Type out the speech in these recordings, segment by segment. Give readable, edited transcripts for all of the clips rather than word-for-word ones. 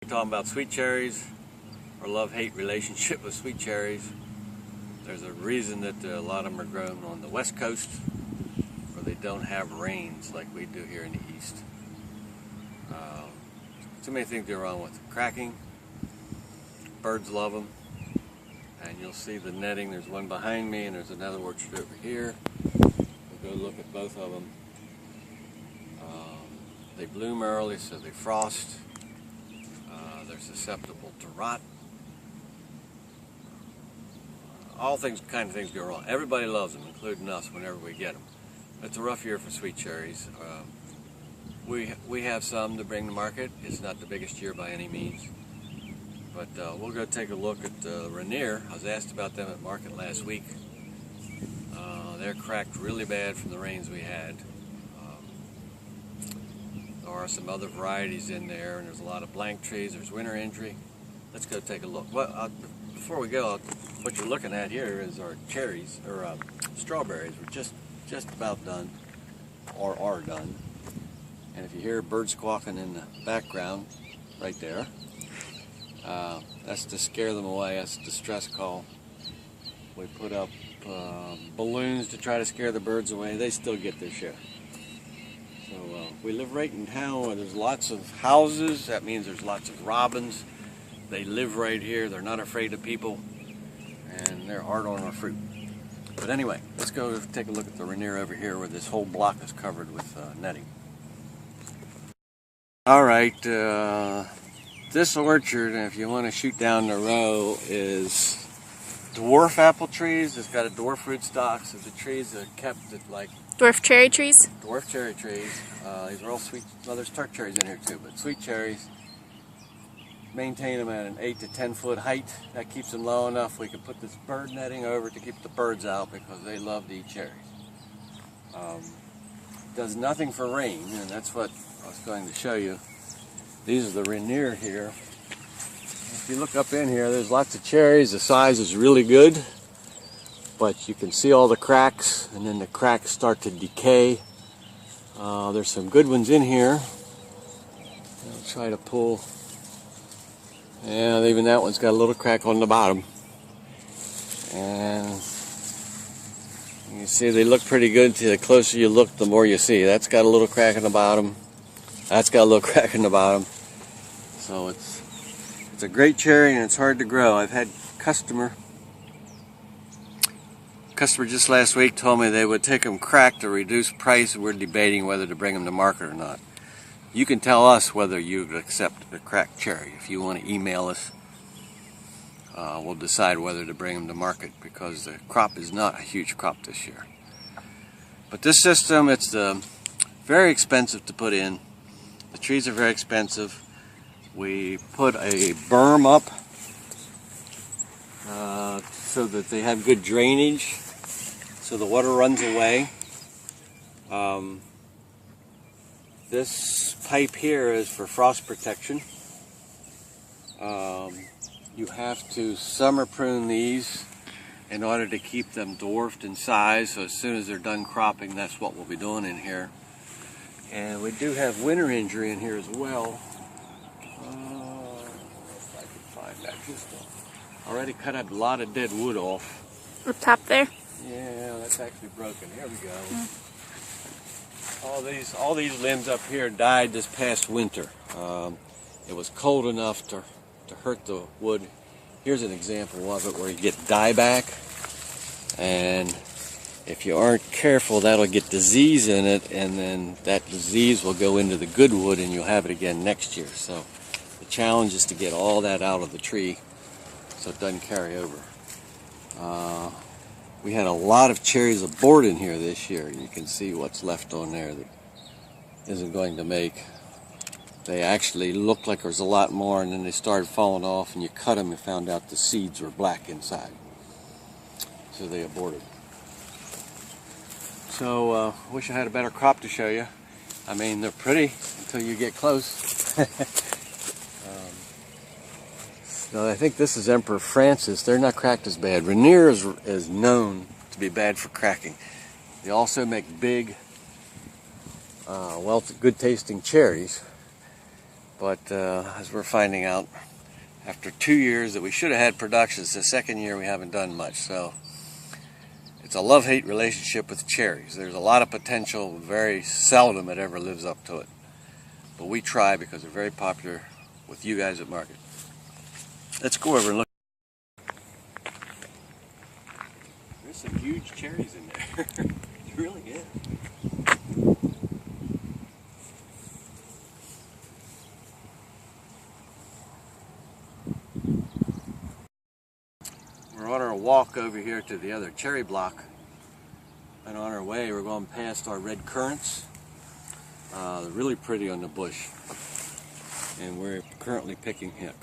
We're talking about sweet cherries, or love-hate relationship with sweet cherries. There's a reason that a lot of them are grown on the west coast, where they don't have rains like we do here in the east. Too many things go wrong with them. Cracking, birds love them, and you'll see the netting. There's one behind me and there's another orchard over here. We'll go look at both of them. They bloom early, so they frost. They're susceptible to rot. All kind of things go wrong. Everybody loves them, including us, whenever we get them. It's a rough year for sweet cherries. We have some to bring to market. It's not the biggest year by any means. But we'll go take a look at Rainier. I was asked about them at market last week. They're cracked really bad from the rains we had. There are some other varieties in there, and there's a lot of blank trees. There's winter injury. Let's go take a look. Well, before we go, what you're looking at here is our cherries, or strawberries. We're just about done, or are done. And if you hear birds squawking in the background, right there, that's to scare them away. That's a distress call. We put up balloons to try to scare the birds away. They still get their share. So we live right in town where there's lots of houses. That means there's lots of robins. They live right here. They're not afraid of people, and they're hard on our fruit. But anyway, let's go take a look at the Rainier over here, where this whole block is covered with netting. All right, this orchard, if you want to shoot down the row, is dwarf apple trees. It's got a dwarf rootstock, so the trees are kept at like dwarf cherry trees. Dwarf cherry trees. These are all sweet. Well, there's tart cherries in here too, but sweet cherries. Maintain them at an 8 to 10 foot height. That keeps them low enough we can put this bird netting over to keep the birds out, because they love to eat cherries. Does nothing for rain, and that's what I was going to show you. These are the Rainier here. If you look up in here, there's lots of cherries. The size is really good, but you can see all the cracks, and then the cracks start to decay. There's some good ones in here. I'll try to pull. And even that one's got a little crack on the bottom. And you see they look pretty good. The closer you look, the more you see. That's got a little crack in the bottom. That's got a little crack in the bottom. So it's a great cherry, and it's hard to grow. I've had customer just last week told me they would take them cracked to reduce price, and we're debating whether to bring them to market or not. You can tell us whether you would accept a cracked cherry. If you want to email us, we'll decide whether to bring them to market, because the crop is not a huge crop this year. But this system, it's very expensive to put in. The trees are very expensive. We put a berm up so that they have good drainage, so the water runs away. This pipe here is for frost protection. You have to summer prune these in order to keep them dwarfed in size, so as soon as they're done cropping, that's what we'll be doing in here. And we do have winter injury in here as well. If I can find that. Just already cut a lot of dead wood off. Up top there? Yeah, that's actually broken. Here we go. All these limbs up here died this past winter. It was cold enough to hurt the wood. Here's an example of it where you get dieback, and if you aren't careful, that'll get disease in it, and then that disease will go into the good wood, and you'll have it again next year. So the challenge is to get all that out of the tree so it doesn't carry over. We had a lot of cherries aboard in here this year. You can see what's left on there that isn't going to make. They actually looked like there was a lot more, and then they started falling off, and you cut them and found out the seeds were black inside. So they aborted. So wish I had a better crop to show you. I mean, they're pretty until you get close. No, I think this is Emperor Francis. They're not cracked as bad. Rainier is known to be bad for cracking. They also make big, well, good tasting cherries. But as we're finding out, after 2 years that we should have had production, it's the second year we haven't done much. So it's a love-hate relationship with cherries. There's a lot of potential, very seldom it ever lives up to it. But we try because they're very popular with you guys at market. Let's go over and look. There's some huge cherries in there. It really is. We're on our walk over here to the other cherry block, and on our way we're going past our red currants. They're really pretty on the bush, and we're currently picking them.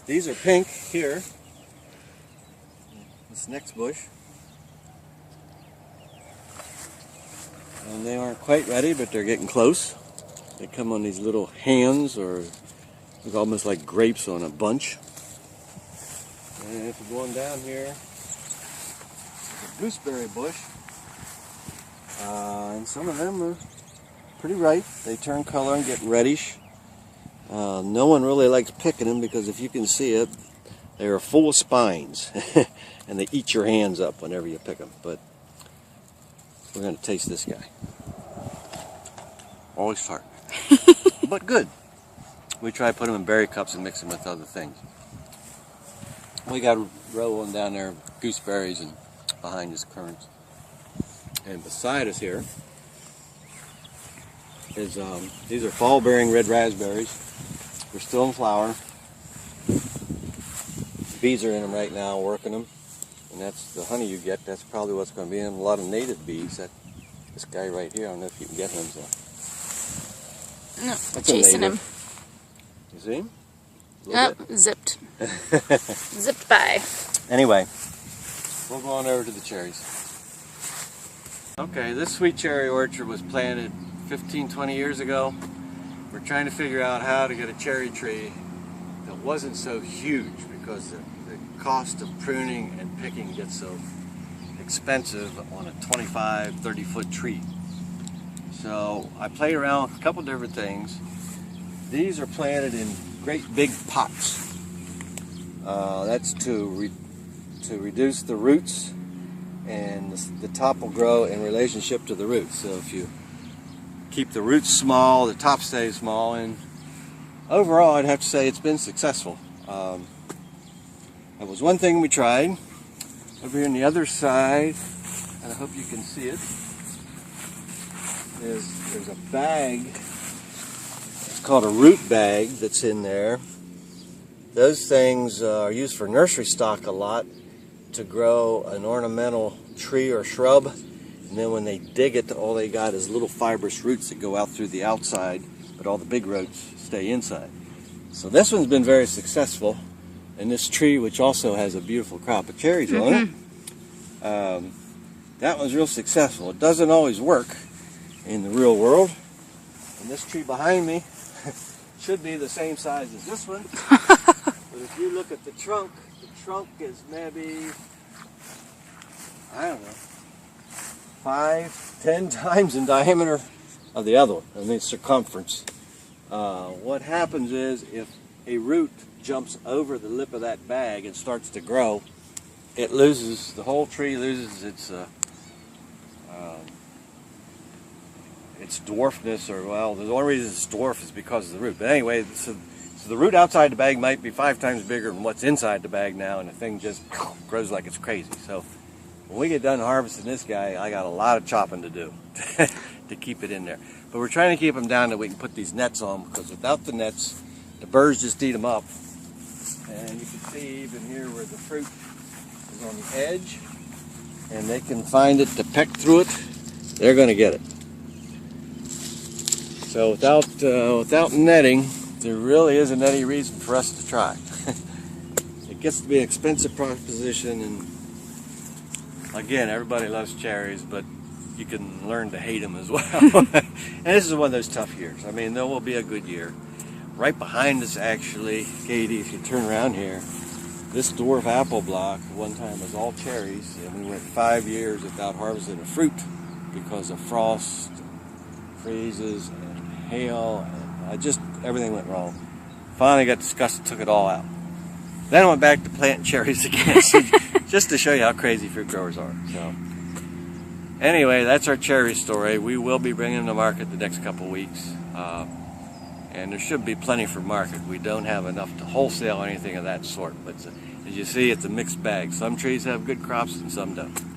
These are pink here. This next bush, and they aren't quite ready, but they're getting close. They come on these little hands, or it's almost like grapes on a bunch. And if you're going down here, a gooseberry bush, and some of them are pretty ripe. They turn color and get reddish. No one really likes picking them because if you can see it, they are full of spines, and they eat your hands up whenever you pick them. But we're going to taste this guy. Always tart, but good. We try to put them in berry cups and mix them with other things. We got a row on down there, gooseberries, and behind us currants. And beside us here is these are fall-bearing red raspberries. They're still in flower. Bees are in them right now, working them, and that's the honey you get. That's probably what's going to be in them. A lot of native bees. This guy right here, I don't know if you can get him. So. No, that's chasing him. You see him? Yep, zipped. Zipped by. Anyway, we'll go on over to the cherries. Okay, this sweet cherry orchard was planted 15-20 years ago. We're trying to figure out how to get a cherry tree that wasn't so huge, because the cost of pruning and picking gets so expensive on a 25-30 foot tree. So I played around with a couple different things. These are planted in great big pots. That's to reduce the roots, and the top will grow in relationship to the roots. So if you keep the roots small, the top stays small, and overall I'd have to say it's been successful. That was one thing we tried. Over here on the other side, and I hope you can see it, there's a bag. It's called a root bag that's in there. Those things are used for nursery stock a lot to grow an ornamental tree or shrub, and then when they dig it, all they got is little fibrous roots that go out through the outside, but all the big roots stay inside. So this one's been very successful, and this tree, which also has a beautiful crop of cherries on it, that one's real successful. It doesn't always work in the real world, and this tree behind me should be the same size as this one, but if you look at the trunk is maybe, I don't know, 5-10 times in diameter of the other one, I mean circumference. What happens is, if a root jumps over the lip of that bag and starts to grow, it loses, the whole tree loses its dwarfness, or, well, the only reason it's dwarf is because of the root. But anyway, so the root outside the bag might be 5 times bigger than what's inside the bag now, and the thing just grows like it's crazy. So when we get done harvesting this guy, I got a lot of chopping to do to keep it in there. But we're trying to keep them down that we can put these nets on, because without the nets, the birds just eat them up. And you can see even here where the fruit is on the edge, and they can find it to peck through it, they're going to get it. So without netting, there really isn't any reason for us to try. It gets to be an expensive proposition, and again, everybody loves cherries, but you can learn to hate them as well. And this is one of those tough years. I mean, there will be a good year. Right behind us, actually, Katie, if you turn around here, this dwarf apple block one time was all cherries, and we went 5 years without harvesting a fruit because of frost, freezes and hail, and just everything went wrong. Finally got disgusted, took it all out. Then I went back to planting cherries again, so just to show you how crazy fruit growers are. So anyway, that's our cherry story. We will be bringing them to market the next couple weeks, and there should be plenty for market. We don't have enough to wholesale or anything of that sort, but as you see, it's a mixed bag. Some trees have good crops and some don't.